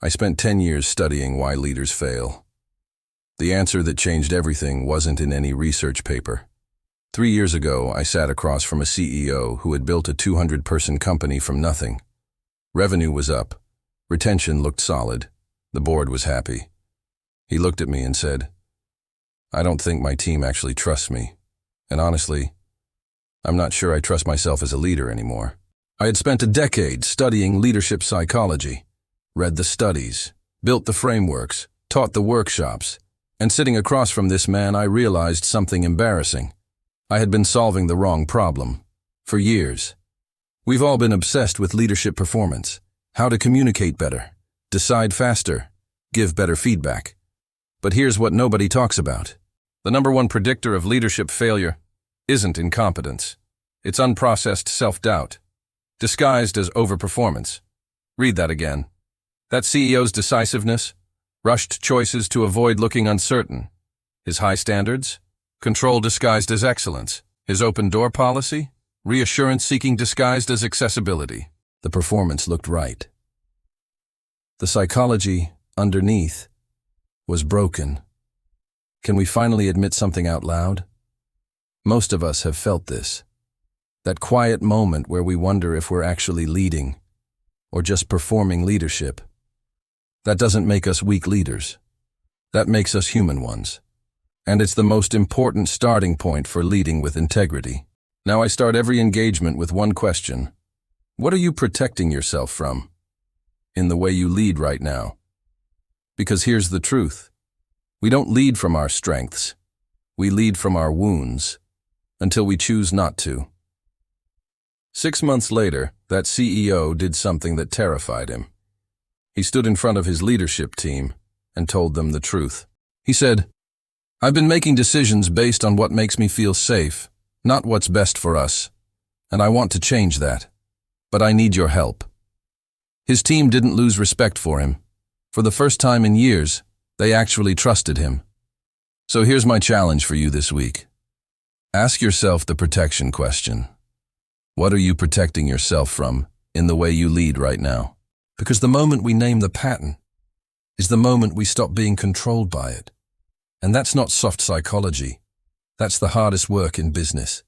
I spent 10 years studying why leaders fail. The answer that changed everything wasn't in any research paper. 3 years ago, I sat across from a CEO who had built a 200-person company from nothing. Revenue was up. Retention looked solid. The board was happy. He looked at me and said, "I don't think my team actually trusts me. And honestly, I'm not sure I trust myself as a leader anymore." I had spent a decade studying leadership psychology, read the studies, built the frameworks, taught the workshops, and sitting across from this man, I realized something embarrassing. I had been solving the wrong problem for years. We've all been obsessed with leadership performance, how to communicate better, decide faster, give better feedback. But here's what nobody talks about. The number one predictor of leadership failure isn't incompetence. It's unprocessed self-doubt, disguised as overperformance. Read that again. That CEO's decisiveness, rushed choices to avoid looking uncertain. His high standards, control disguised as excellence. His open-door policy, reassurance-seeking disguised as accessibility. The performance looked right. The psychology underneath was broken. Can we finally admit something out loud? Most of us have felt this. That quiet moment where we wonder if we're actually leading or just performing leadership. That doesn't make us weak leaders. That makes us human ones. And it's the most important starting point for leading with integrity. Now I start every engagement with one question. What are you protecting yourself from in the way you lead right now? Because here's the truth. We don't lead from our strengths. We lead from our wounds until we choose not to. 6 months later, that CEO did something that terrified him. He stood in front of his leadership team and told them the truth. He said, "I've been making decisions based on what makes me feel safe, not what's best for us, and I want to change that, but I need your help." His team didn't lose respect for him. For the first time in years, they actually trusted him. So here's my challenge for you this week. Ask yourself the protection question. What are you protecting yourself from in the way you lead right now? Because the moment we name the pattern is the moment we stop being controlled by it. And that's not soft psychology. That's the hardest work in business.